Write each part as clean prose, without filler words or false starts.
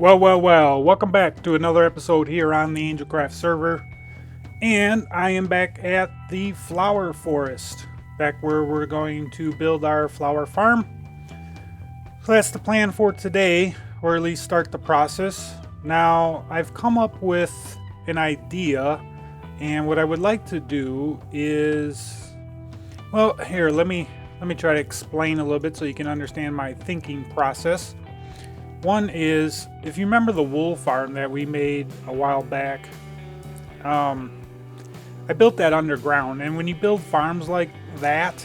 Well, welcome back to another episode here on the AngelCraft server. And I am back at the flower forest, back where we're going to build our flower farm. So that's the plan for today, or at least start the process. Now, I've come up with an idea, and what I would like to do is, well, here, let me try to explain a little bit so you can understand my thinking process. One is, if you remember the wool farm that we made a while back, I built that underground. And when you build farms like that,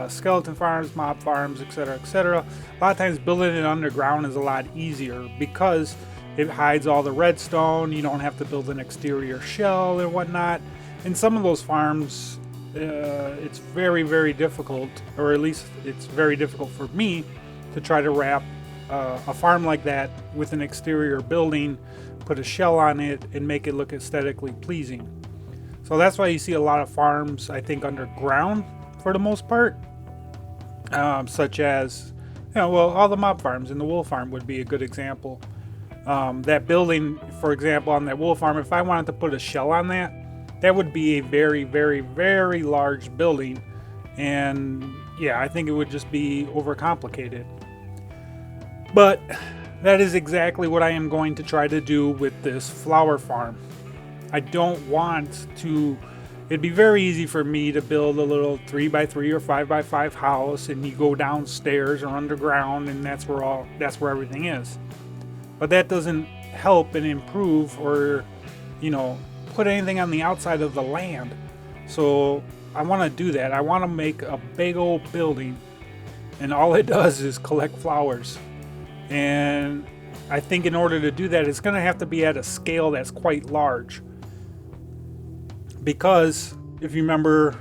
skeleton farms, mob farms, etc., etc., a lot of times building it underground is a lot easier because it hides all the redstone. You don't have to build an exterior shell and whatnot. In some of those farms, it's very, very difficult, or at least it's very difficult for me to try to wrap a farm like that with an exterior building, put a shell on it, and make it look aesthetically pleasing. So that's why you see a lot of farms, I think, underground for the most part, such as, all the mob farms, and the wool farm would be a good example. That building, for example, on that wool farm, if I wanted to put a shell on that, that would be a very, very, very large building, and yeah, I think it would just be overcomplicated. But that is exactly what I am going to try to do with this flower farm. I don't want to... It'd be very easy for me to build a little 3x3 or 5x5 house, and you go downstairs or underground, and that's where everything is. But that doesn't help and improve or, put anything on the outside of the land. So I want to do that. I want to make a big old building, and all it does is collect flowers. And I think in order to do that, it's going to have to be at a scale that's quite large. Because if you remember,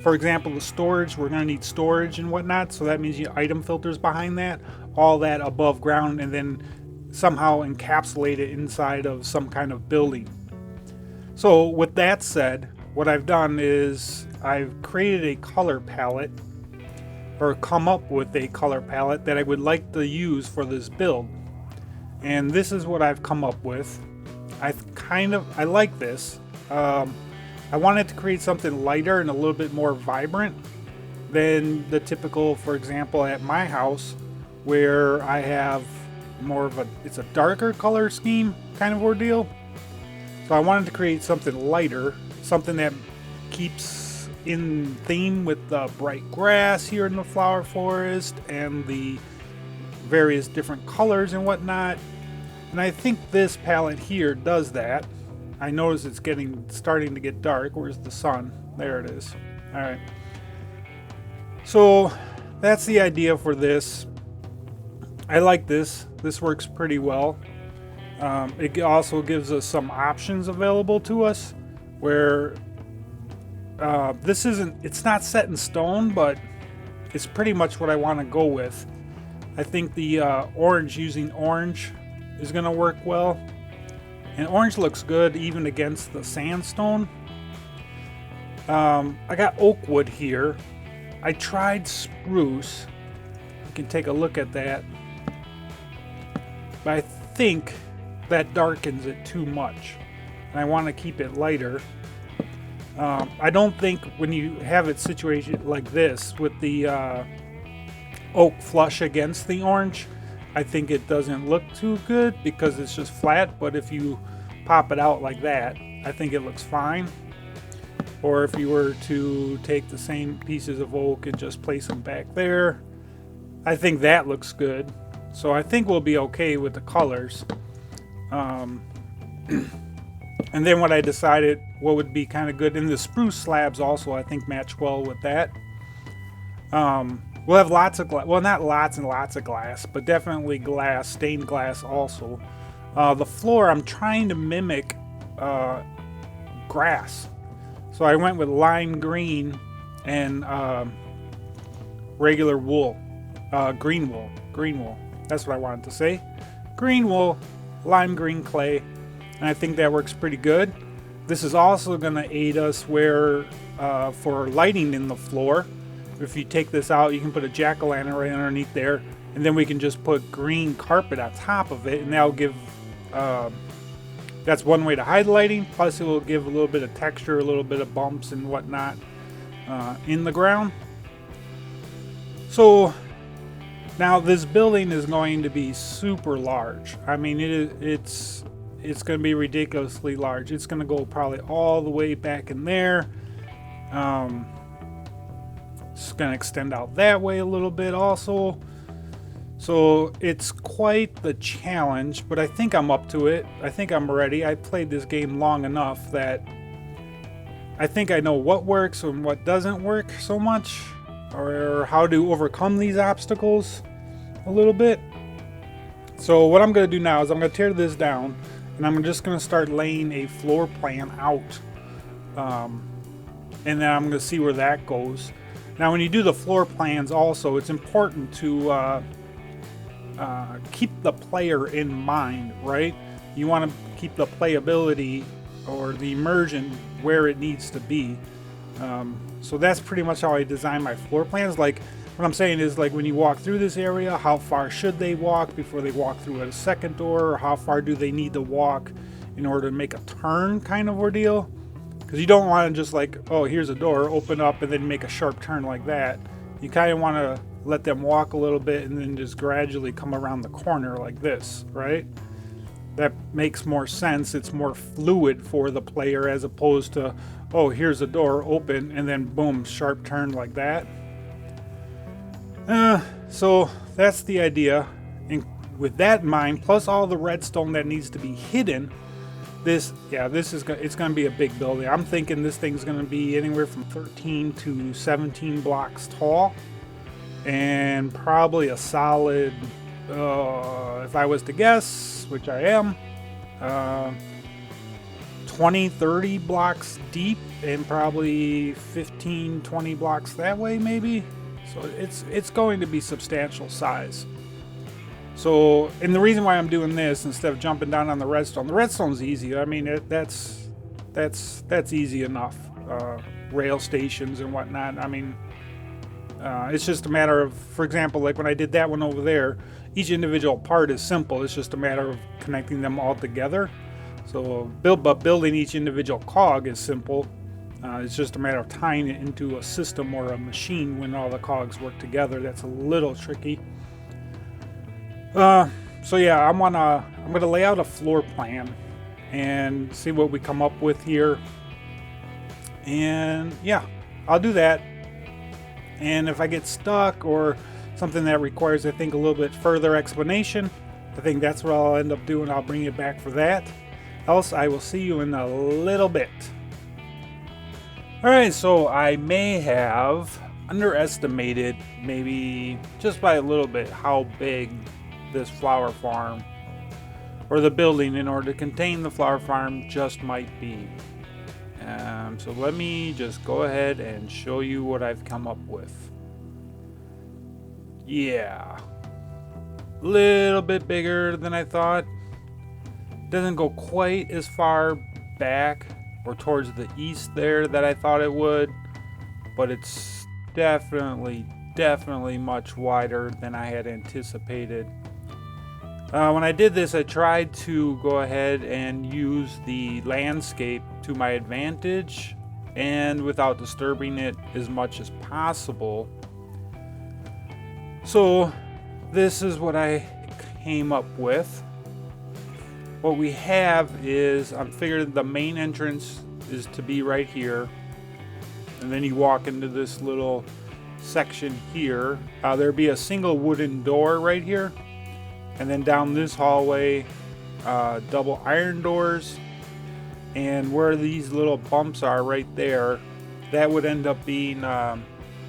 for example, the storage, we're going to need storage and whatnot. So that means your item filters behind that, all that above ground, and then somehow encapsulate it inside of some kind of building. So with that said, what I've done is I've created a color palette, or come up with a color palette that I would like to use for this build. And this is what I've come up with. I like this. I wanted to create something lighter and a little bit more vibrant than the typical, for example, at my house, where I have more of it's a darker color scheme kind of ordeal. So I wanted to create something lighter, something that keeps in theme with the bright grass here in the flower forest and the various different colors and whatnot. And I think this palette here does that. I notice it's starting to get dark. Where's the sun? There it is. All right. So that's the idea for this. I like this. This works pretty well. It also gives us some options available to us where it's not set in stone, but it's pretty much what I want to go with. I think the using orange is going to work well. And orange looks good even against the sandstone. I got oak wood here. I tried spruce. You can take a look at that. But I think that darkens it too much. And I want to keep it lighter. I don't think when you have it situated like this with the oak flush against the orange, I think it doesn't look too good because it's just flat. But if you pop it out like that, I think it looks fine. Or if you were to take the same pieces of oak and just place them back there, I think that looks good. So I think we'll be okay with the colors. And then what I decided what would be kind of good, and the spruce slabs also I think match well with that. We'll have lots of glass, well, not lots and lots of glass, but definitely glass, stained glass also. The floor, I'm trying to mimic grass. So I went with lime green and regular wool, green wool. That's what I wanted to say. Green wool, lime green clay, and I think that works pretty good. This is also going to aid us where for lighting in the floor. If you take this out, you can put a jack-o'-lantern right underneath there, and then we can just put green carpet on top of it, and that'll give that's one way to hide lighting, plus it will give a little bit of texture, a little bit of bumps and whatnot in the ground. So now this building is going to be super large. I mean, it's going to be ridiculously large. It's going to go probably all the way back in there. It's going to extend out that way a little bit also. So it's quite the challenge, but I think I'm up to it. I think I'm ready. I played this game long enough that I think I know what works and what doesn't work so much, or how to overcome these obstacles a little bit. So what I'm going to do now is I'm going to tear this down, and I'm just going to start laying a floor plan out, and then I'm going to see where that goes. Now when you do the floor plans also, it's important to keep the player in mind, right? You want to keep the playability or the immersion where it needs to be. So that's pretty much how I design my floor plans. Like, what I'm saying is, like, when you walk through this area, how far should they walk before they walk through a second door, or how far do they need to walk in order to make a turn, kind of ordeal? Because you don't want to just like, oh, here's a door, open up and then make a sharp turn like that. You kind of want to let them walk a little bit and then just gradually come around the corner like this, right? That makes more sense. It's more fluid for the player, as opposed to, oh, here's a door, open, and then boom, sharp turn like that. So that's the idea. And with that in mind, plus all the redstone that needs to be hidden, it's going to be a big building. I'm thinking this thing's going to be anywhere from 13 to 17 blocks tall, and probably a solid, if I was to guess, which I am, 20, 30 blocks deep, and probably 15, 20 blocks that way maybe. So it's going to be substantial size. So, and the reason why I'm doing this instead of jumping down on the redstone's easy. I mean, that's easy enough. Rail stations and whatnot. I mean, it's just a matter of, for example, like when I did that one over there, each individual part is simple. It's just a matter of connecting them all together. So building each individual cog is simple. It's just a matter of tying it into a system or a machine when all the cogs work together. That's a little tricky. So yeah, I'm gonna lay out a floor plan and see what we come up with here. And yeah, I'll do that. And if I get stuck or something that requires, I think, a little bit further explanation, I think that's what I'll end up doing. I'll bring you back for that. Else, I will see you in a little bit. Alright, so I may have underestimated, maybe just by a little bit, how big this flower farm, or the building in order to contain the flower farm, just might be. So let me just go ahead and show you what I've come up with. Yeah, a little bit bigger than I thought. Doesn't go quite as far back or towards the east there that I thought it would, but it's definitely much wider than I had anticipated. When I did this, I tried to go ahead and use the landscape to my advantage and without disturbing it as much as possible. So this is what I came up with. What we have is, I figured the main entrance is to be right here, and then you walk into this little section here. There'd be a single wooden door right here, and then down this hallway, double iron doors, and where these little bumps are right there, that would end up being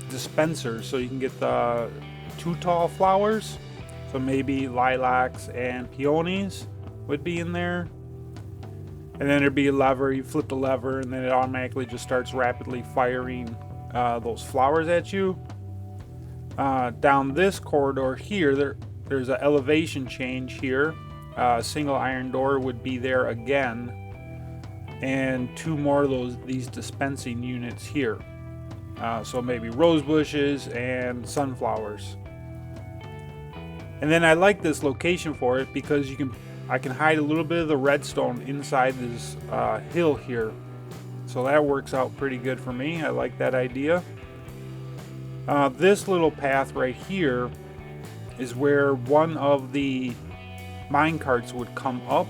dispensers, so you can get the 2 tall flowers. So maybe lilacs and peonies would be in there. And then there'd be a lever, you flip the lever, and then it automatically just starts rapidly firing those flowers at you. Down this corridor here, there's an elevation change here. Single iron door would be there again, and 2 more of these dispensing units here. So maybe rose bushes and sunflowers. And then I like this location for it because I can hide a little bit of the redstone inside this hill here. So that works out pretty good for me. I like that idea. This little path right here is where one of the mine carts would come up.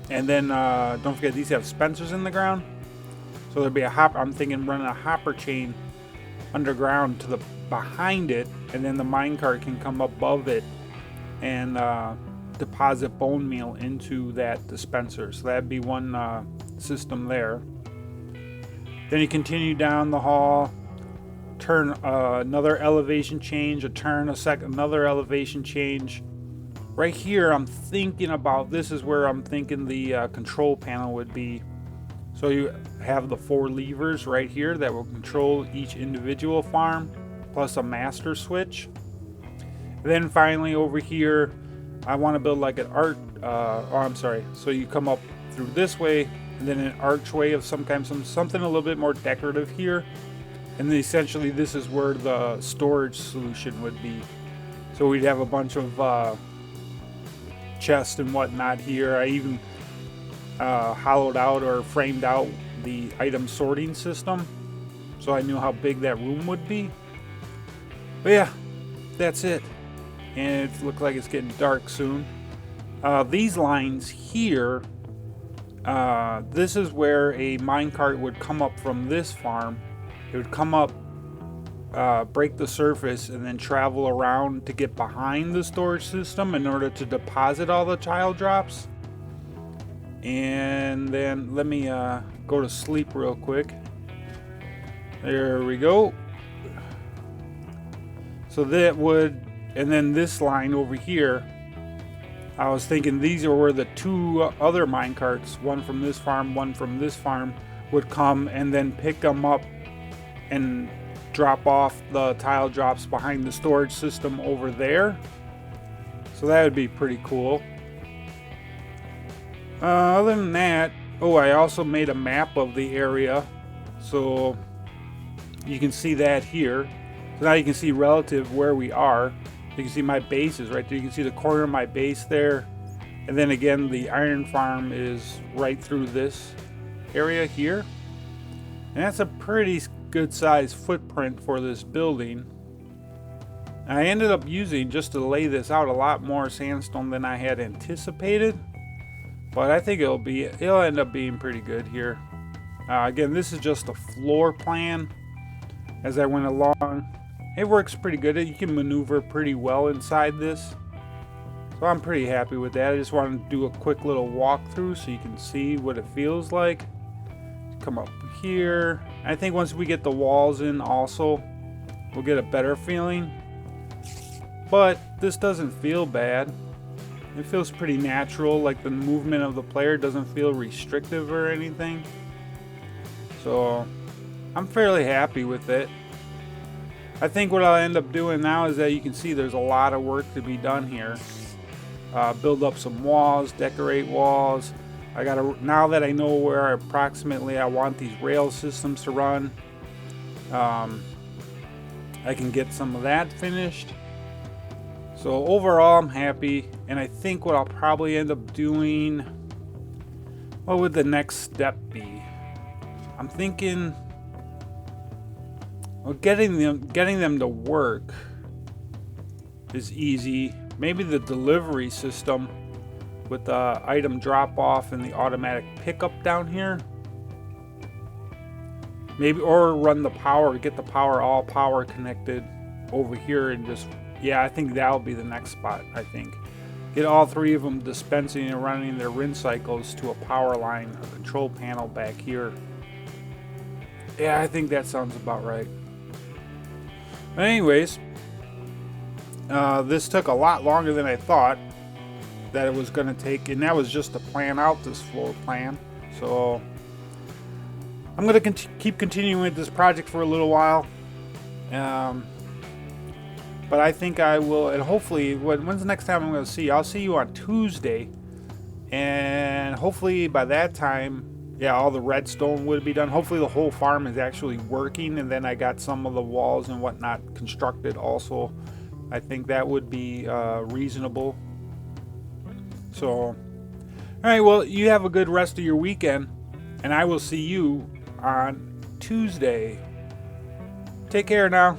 And then don't forget, these have spencers in the ground. So there'll be a hopper. I'm thinking running a hopper chain underground to the behind it, and then the minecart can come above it and deposit bone meal into that dispenser. So that'd be one system there. Then you continue down the hall, turn another elevation change, a turn, another elevation change. Right here, I'm thinking about, this is where I'm thinking the control panel would be. So you have the 4 levers right here that will control each individual farm, plus a master switch. Then finally over here, I want to build like an so you come up through this way, and then an archway of some kind, something a little bit more decorative here. And then essentially this is where the storage solution would be. So we'd have a bunch of chests and whatnot here. I even hollowed out or framed out the item sorting system, so I knew how big that room would be. But yeah, that's it. And it looks like it's getting dark soon. These lines here, this is where a minecart would come up from this farm. It would come up, break the surface, and then travel around to get behind the storage system in order to deposit all the tile drops. And then let me go to sleep real quick. There we go. So that would, and then this line over here, I was thinking these are where the 2 other minecarts, one from this farm, one from this farm, would come and then pick them up and drop off the tile drops behind the storage system over there. So that would be pretty cool. Other than that, I also made a map of the area, so you can see that here. So now you can see relative where we are. You can see my base is right there. You can see the corner of my base there, and then again the iron farm is right through this area here. And that's a pretty good size footprint for this building. I ended up using, just to lay this out, a lot more sandstone than I had anticipated. But I think it'll end up being pretty good here. Again, this is just a floor plan as I went along. It works pretty good. You can maneuver pretty well inside this. So I'm pretty happy with that. I just wanted to do a quick little walkthrough so you can see what it feels like. Come up here. I think once we get the walls in also, we'll get a better feeling. But this doesn't feel bad. It feels pretty natural, like the movement of the player doesn't feel restrictive or anything. So I'm fairly happy with it. I think what I'll end up doing now is that you can see there's a lot of work to be done here. Build up some walls, decorate walls. Now that I know where approximately I want these rail systems to run, I can get some of that finished. So overall, I'm happy, and I think what I'll probably end up doing, what would the next step be? I'm thinking, well, getting them to work is easy. Maybe the delivery system with the item drop off and the automatic pickup down here. Maybe, or run the power, get the power, all power connected over here, and just, yeah, I think that'll be the next spot. I think get all 3 of them dispensing and running their rinse cycles to a power line, a control panel back here. Yeah, I think that sounds about right. But anyways, this took a lot longer than I thought that it was going to take, and that was just to plan out this floor plan. So I'm going to keep continuing with this project for a little while. But I think I will, and hopefully, when's the next time I'm going to see you? I'll see you on Tuesday, and hopefully by that time, yeah, all the redstone would be done. Hopefully the whole farm is actually working, and then I got some of the walls and whatnot constructed also I think that would be reasonable. So, all right, well, you have a good rest of your weekend, and I will see you on Tuesday. Take care now.